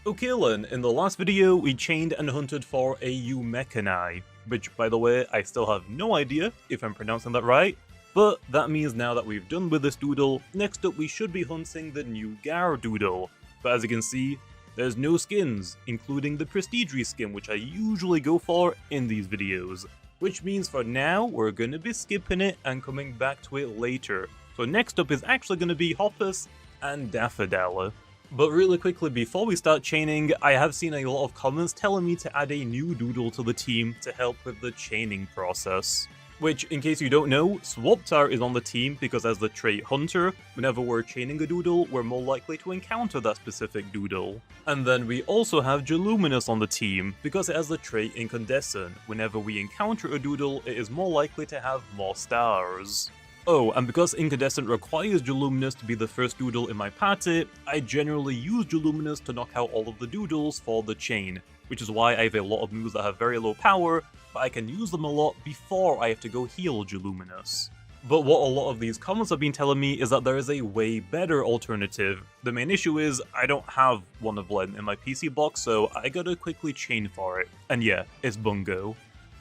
Okay then, in the last video we chained and hunted for a Umekani, which by the way I still have no idea if I'm pronouncing that right, but that means now that we've done with this doodle, next up we should be hunting the new Gar doodle. But as you can see, there's no skins, including the Prestige skin which I usually go for in these videos. Which means for now we're gonna be skipping it and coming back to it later. So next up is actually gonna be Hoppus and DAFFODALLY. But really quickly before we start chaining, I have seen a lot of comments telling me to add a new doodle to the team to help with the chaining process. Which, in case you don't know, Swaptar is on the team because as the trait Hunter, whenever we're chaining a doodle, we're more likely to encounter that specific doodle. And then we also have Juluminous on the team because it has the trait Incandescent. Whenever we encounter a doodle, it is more likely to have more stars. Oh, and because Incandescent requires Juluminous to be the first doodle in my party, I generally use Juluminous to knock out all of the doodles for the chain, which is why I have a lot of moves that have very low power, but I can use them a lot before I have to go heal Juluminous. But what a lot of these comments have been telling me is that there is a way better alternative. The main issue is I don't have one of them in my PC box, so I gotta quickly chain for it. And yeah, it's Bungo.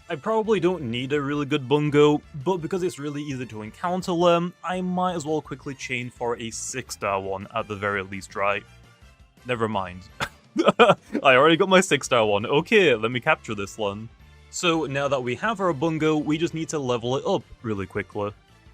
I probably don't need a really good Bungo, but because it's really easy to encounter them, I might as well quickly chain for a 6-star one at the very least, right? Never mind. I already got my 6-star one. Okay, let me capture this one. So now that we have our Bungo, we just need to level it up really quickly.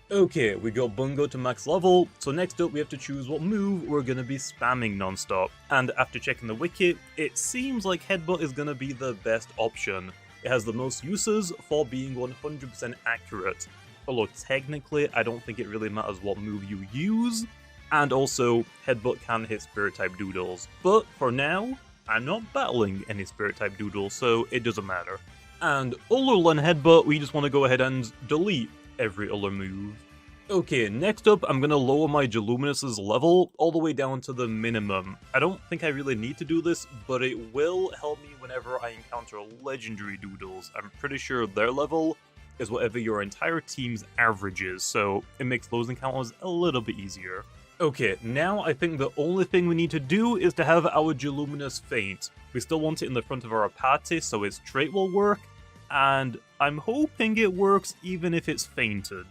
Okay, we got Bungo to max level, so next up we have to choose what move we're gonna be spamming non-stop. And after checking the wiki, it seems like Headbutt is gonna be the best option. It has the most uses for being 100% accurate. Although technically, I don't think it really matters what move you use. And also, Headbutt can hit Spirit-type doodles. But for now, I'm not battling any Spirit-type doodles, so it doesn't matter. And other than Headbutt, we just want to go ahead and delete every other move. Okay, next up, I'm going to lower my Juluminous' level all the way down to the minimum. I don't think I really need to do this, but it will help me whenever I encounter legendary doodles. I'm pretty sure their level is whatever your entire team's average is, so it makes those encounters a little bit easier. Okay, now I think the only thing we need to do is to have our Juluminous faint. We still want it in the front of our party, so its trait will work, and I'm hoping it works even if it's fainted.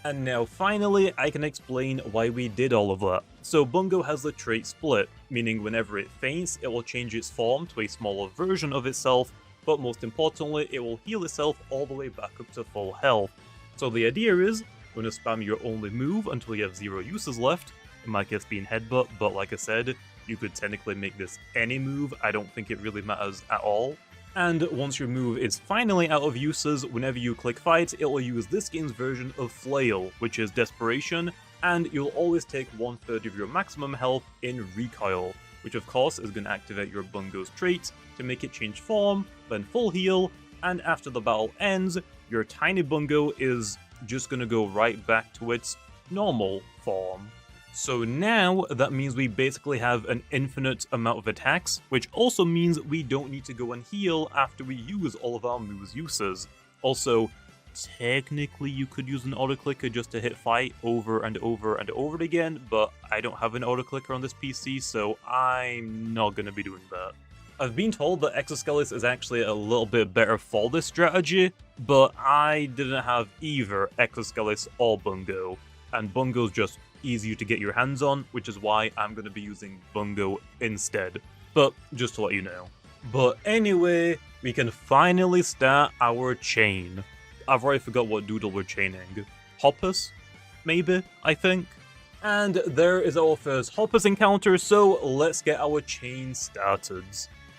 And now finally, I can explain why we did all of that. So Bungo has the trait Split, meaning whenever it faints, it will change its form to a smaller version of itself, but most importantly, it will heal itself all the way back up to full health. So the idea is, you're going to spam your only move until you have 0 uses left, in my case being Headbutt, but like I said, you could technically make this any move, I don't think it really matters at all. And once your move is finally out of uses, whenever you click fight, it will use this game's version of Flail, which is Desperation, and you'll always take 1/3 of your maximum health in Recoil, which of course is going to activate your Bungo's trait to make it change form, then full heal, and after the battle ends, your tiny Bungo is just going to go right back to its normal form. So now, that means we basically have an infinite amount of attacks, which also means we don't need to go and heal after we use all of our move's uses. Also, technically you could use an auto-clicker just to hit fight over and over and over again, but I don't have an auto-clicker on this PC, so I'm not going to be doing that. I've been told that Exoskeleton is actually a little bit better for this strategy, but I didn't have either Exoskeleton or Bungo, and Bungo's just easier to get your hands on, which is why I'm going to be using Bungo instead. But just to let you know. But anyway, we can finally start our chain. I've already forgot what doodle we're chaining. Hoppus? Maybe, I think. And there is our first Hoppus encounter, so let's get our chain started.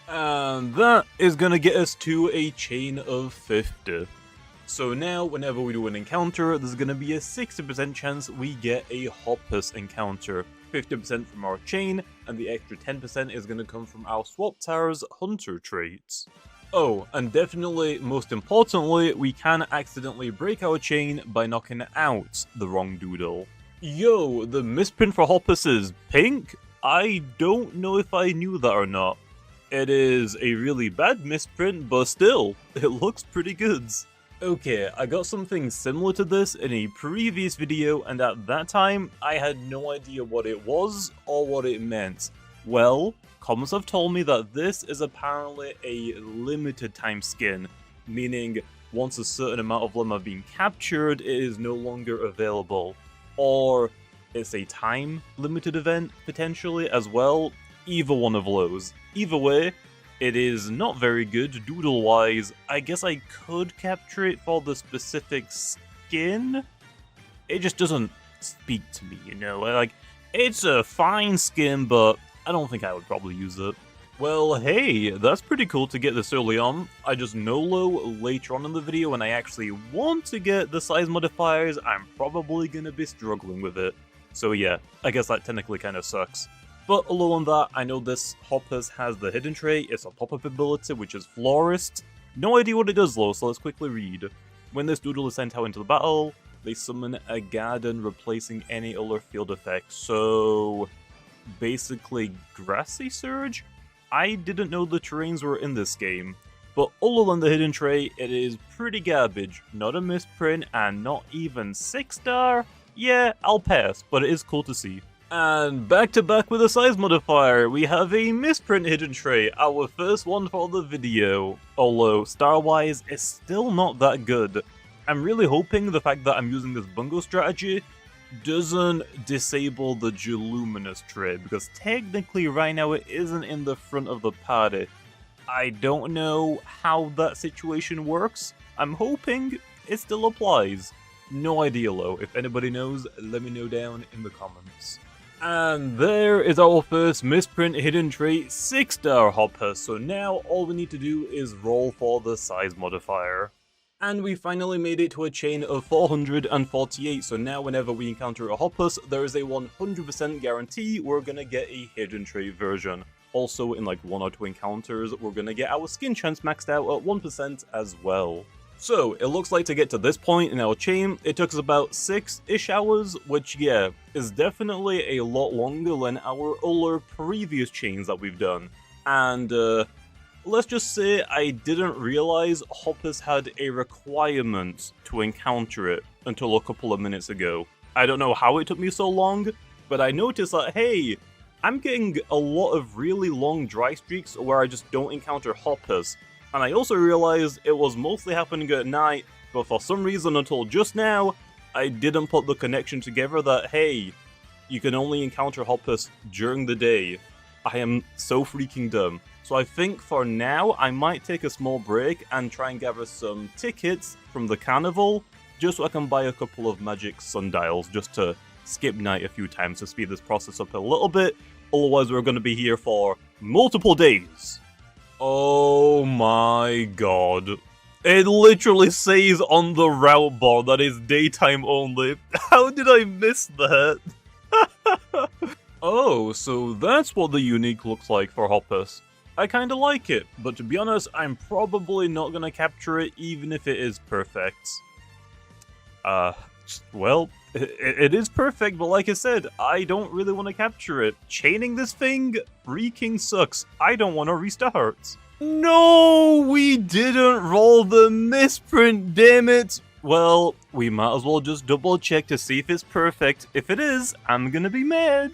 And that is going to get us to a chain of 50. So now, whenever we do an encounter, there's going to be a 60% chance we get a Hoppus encounter, 50% from our chain, and the extra 10% is going to come from our Swaptar's Hunter traits. Oh, and definitely, most importantly, we can accidentally break our chain by knocking out the wrong doodle. Yo, the misprint for Hoppus is pink? I don't know if I knew that or not. It is a really bad misprint, but still, it looks pretty good. Okay, I got something similar to this in a previous video, and at that time, I had no idea what it was or what it meant. Well, comments have told me that this is apparently a limited time skin, meaning once a certain amount of them have been captured, it is no longer available. Or it's a time limited event, potentially, as well. Either one of those. Either way, it is not very good doodle-wise. I guess I could capture it for the specific skin? It just doesn't speak to me, you know? Like, it's a fine skin, but I don't think I would probably use it. Well, hey, that's pretty cool to get this early on. I just know later on in the video when I actually want to get the size modifiers, I'm probably gonna be struggling with it. So yeah, I guess that technically kind of sucks. But other than that, I know this Hoppus has the hidden trait, it's a pop-up ability, which is Florist. No idea what it does though, so let's quickly read. When this Doodle is sent out into the battle, they summon a garden replacing any other field effect. So basically Grassy Surge? I didn't know the terrains were in this game. But other than the hidden trait, it is pretty garbage. Not a misprint and not even 6-star? Yeah, I'll pass, but it is cool to see. And back to back with a size modifier, we have a misprint hidden trait, our first one for the video. Although, star-wise, it's still not that good. I'm really hoping the fact that I'm using this Bungo strategy doesn't disable the Geluminous trait, because technically right now it isn't in the front of the party. I don't know how that situation works. I'm hoping it still applies. No idea though. If anybody knows, let me know down in the comments. And there is our first misprint hidden trait, 6-star Hoppus. So now all we need to do is roll for the size modifier. And we finally made it to a chain of 448, so now whenever we encounter a Hoppus, there is a 100% guarantee we're gonna get a hidden trait version. Also, in like 1 or 2 encounters, we're gonna get our skin chance maxed out at 1% as well. So, it looks like to get to this point in our chain, it took us about 6-ish hours, which yeah, is definitely a lot longer than our other previous chains that we've done. And let's just say I didn't realize Hoppus had a requirement to encounter it until a couple of minutes ago. I don't know how it took me so long, but I noticed that, hey, I'm getting a lot of really long dry streaks where I just don't encounter Hoppus. And I also realized it was mostly happening at night, but for some reason until just now, I didn't put the connection together that, hey, you can only encounter Hoppus during the day. I am so freaking dumb. So I think for now, I might take a small break and try and gather some tickets from the carnival, just so I can buy a couple of magic sundials, just to skip night a few times to speed this process up a little bit. Otherwise, we're going to be here for multiple days. Oh my god. It literally says on the route bar that it's daytime only. How did I miss that? Oh, so that's what the unique looks like for Hoppus. I kinda like it, but to be honest, I'm probably not gonna capture it even if it is perfect. Well, it is perfect, but like I said, I don't really want to capture it. Chaining this thing freaking sucks. I don't want to restart. No, we didn't roll the misprint, damn it. Well, we might as well just double check to see if it's perfect. If it is, I'm gonna be mad.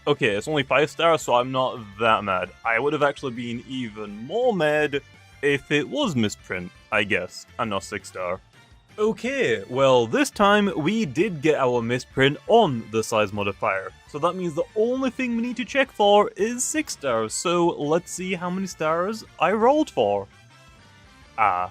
Okay, it's only 5 stars, so I'm not that mad. I would have actually been even more mad if it was misprint, I guess, and not 6 star. Okay, well this time we did get our misprint on the size modifier, so that means the only thing we need to check for is 6 stars, so let's see how many stars I rolled for. I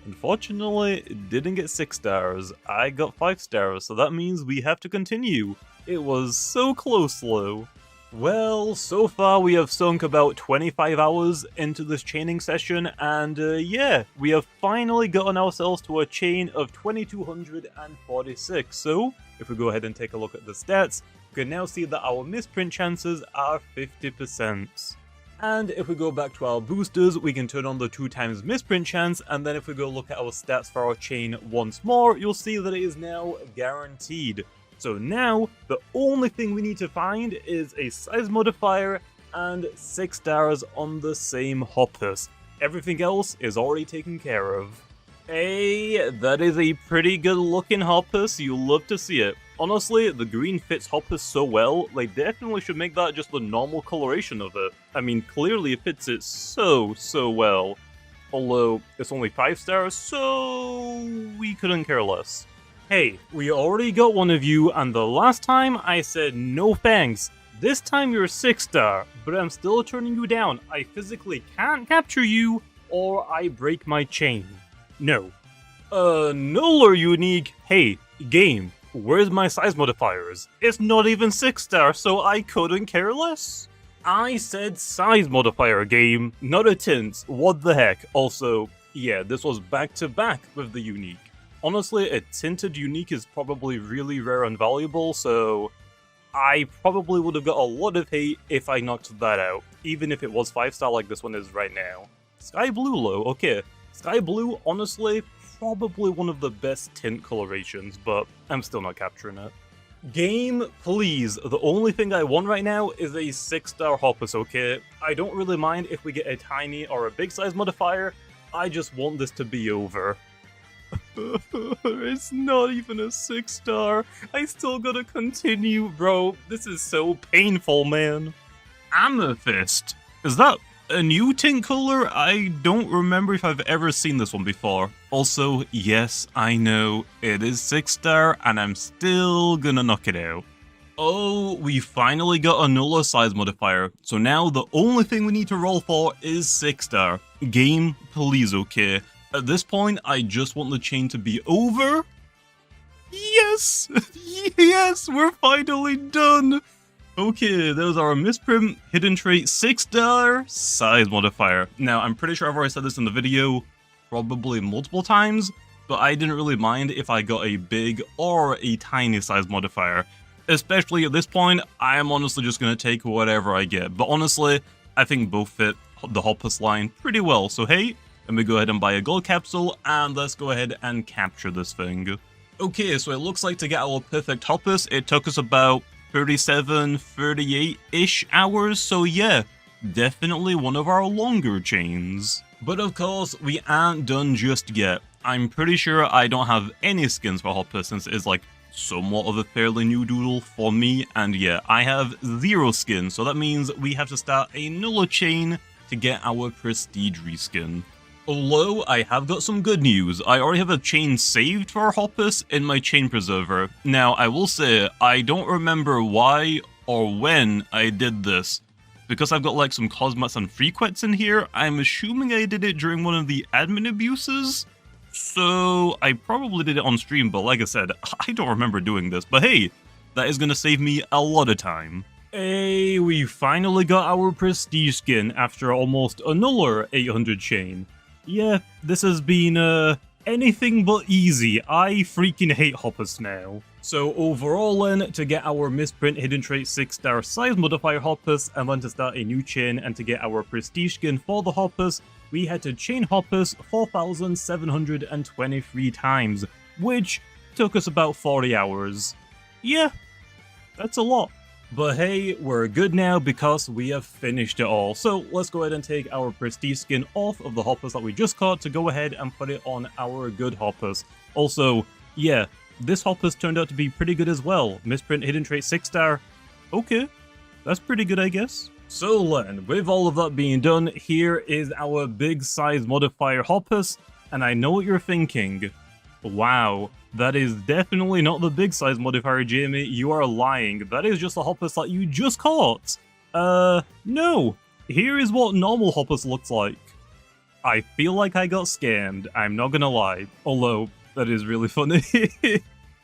unfortunately didn't get 6 stars, I got 5 stars, so that means we have to continue. It was so close though. Well, so far we have sunk about 25 hours into this chaining session, and yeah, we have finally gotten ourselves to a chain of 2246. So, if we go ahead and take a look at the stats, we can now see that our misprint chances are 50%. And if we go back to our boosters, we can turn on the 2x misprint chance, and then if we go look at our stats for our chain once more, you'll see that it is now guaranteed. So now, the only thing we need to find is a size modifier and 6 stars on the same Hoppus. Everything else is already taken care of. Hey, that is a pretty good looking Hoppus, you'll love to see it. Honestly, the green fits Hoppus so well, they definitely should make that just the normal coloration of it. I mean, clearly it fits it so well. Although, it's only 5 stars, so we couldn't care less. Hey, we already got one of you, and the last time I said no thanks. This time you're a 6 star, but I'm still turning you down. I physically can't capture you, or I break my chain. No. Null or unique? Hey, game. Where's my size modifiers? It's not even 6 star, so I couldn't care less. I said size modifier game, not a tint. What the heck? Also, yeah, this was back to back with the unique. Honestly, a tinted unique is probably really rare and valuable, so I probably would have got a lot of hate if I knocked that out, even if it was 5 star like this one is right now. Sky blue low, okay. Sky blue, honestly, probably one of the best tint colorations, but I'm still not capturing it. Game, please. The only thing I want right now is a 6 star Hoppus, okay? I don't really mind if we get a tiny or a big size modifier, I just want this to be over. It's not even a 6 star. I still gotta continue, bro. This is so painful, man. Amethyst. Is that a new tint color? I don't remember if I've ever seen this one before. Also, yes, I know, it is 6 star, and I'm still gonna knock it out. Oh, we finally got a Nulla size modifier, so now the only thing we need to roll for is 6 star. Game, please, okay? At this point, I just want the chain to be over. Yes! Yes, we're finally done! Okay, there's our misprint, hidden trait, 6 star, size modifier. Now, I'm pretty sure I've already said this in the video, probably multiple times, but I didn't really mind if I got a big or a tiny size modifier. Especially at this point, I am honestly just going to take whatever I get. But honestly, I think both fit the Hoppus line pretty well. So hey, let me go ahead and buy a gold capsule, and let's go ahead and capture this thing. Okay, so it looks like to get our perfect Hoppus, it took us about 37, 38-ish hours, so yeah, definitely one of our longer chains. But of course, we aren't done just yet. I'm pretty sure I don't have any skins for Hoppus since it is like somewhat of a fairly new doodle for me, and yeah, I have 0 skins, so that means we have to start another chain to get our prestige reskin. Although, I have got some good news. I already have a chain saved for Hoppus in my chain preserver. Now, I will say, I don't remember why or when I did this. Because I've got like some Cosmats and Frequets in here, I'm assuming I did it during one of the admin abuses? So, I probably did it on stream, but like I said, I don't remember doing this. But hey, that is going to save me a lot of time. Hey, we finally got our prestige skin after almost another 800 chain. Yeah, this has been, anything but easy. I freaking hate Hoppus now. So overall then, to get our misprint hidden trait 6 star size modifier Hoppus, and then to start a new chain and to get our prestige skin for the Hoppus, we had to chain Hoppus 4,723 times, which took us about 40 hours. Yeah, that's a lot. But hey, we're good now because we have finished it all. So let's go ahead and take our prestige skin off of the Hoppus that we just caught to go ahead and put it on our good Hoppus. Also, yeah, this Hoppus turned out to be pretty good as well. Misprint hidden trait 6 star. Okay, that's pretty good, I guess. So then, with all of that being done, here is our big size modifier Hoppus, and I know what you're thinking. Wow, that is definitely not the big size modifier, Jamie. You are lying. That is just a Hoppus that you just caught. No. Here is what normal Hoppus looks like. I feel like I got scammed, I'm not gonna lie. Although, that is really funny.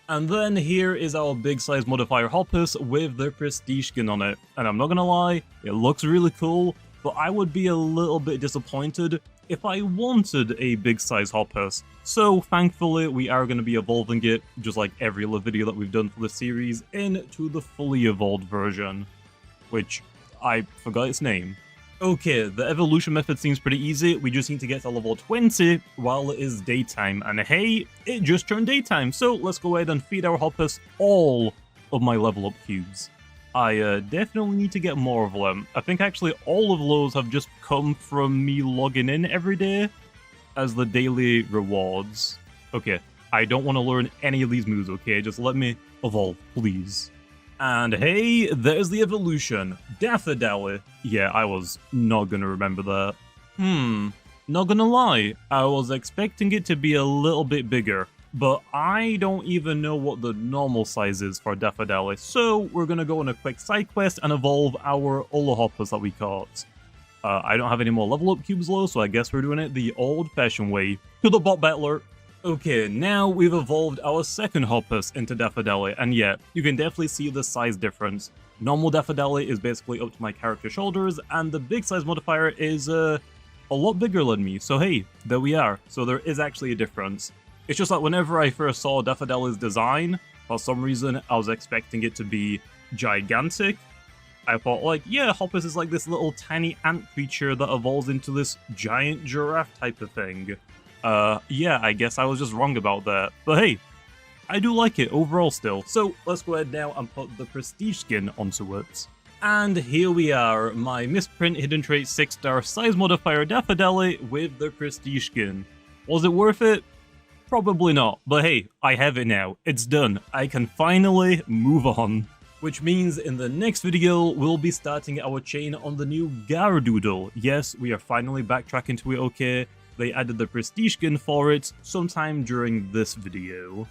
And then here is our big size modifier Hoppus with the prestige skin on it. And I'm not gonna lie, it looks really cool, but I would be a little bit disappointed if I wanted a big size Hoppus. So thankfully we are going to be evolving it, just like every other video that we've done for the series, into the fully evolved version. Which, I forgot its name. Okay, the evolution method seems pretty easy. We just need to get to level 20 while it is daytime. And hey, it just turned daytime, so let's go ahead and feed our Hoppus all of my level up cubes. I definitely need to get more of them. I think actually all of those have just come from me logging in every day as the daily rewards. Okay, I don't want to learn any of these moves, okay? Just let me evolve, please. And hey, there's the evolution. Daffodally. Yeah, I was not gonna remember that. Not gonna lie, I was expecting it to be a little bit bigger, but I don't even know what the normal size is for Daffodally, so we're gonna go on a quick side quest and evolve our Hoppus that we caught. I don't have any more level up cubes though, so I guess we're doing it the old-fashioned way. To the bot battler! Okay, now we've evolved our second Hoppus into Daffodally, and yeah, you can definitely see the size difference. Normal Daffodally is basically up to my character's shoulders, and the big size modifier is a lot bigger than me, so hey, there we are. So there is actually a difference. It's just that whenever I first saw Daffodally's design, for some reason I was expecting it to be gigantic. I thought like, yeah, Hoppus is like this little tiny ant creature that evolves into this giant giraffe type of thing. Yeah, I guess I was just wrong about that. But hey, I do like it overall still. So let's go ahead now and put the prestige skin onto it. And here we are, my misprint hidden trait 6-star size modifier Daffodally with the prestige skin. Was it worth it? Probably not, but hey, I have it now. It's done. I can finally move on. Which means in the next video, we'll be starting our chain on the new Doodle. Yes, we are finally backtracking to it, okay? They added the prestige skin for it sometime during this video.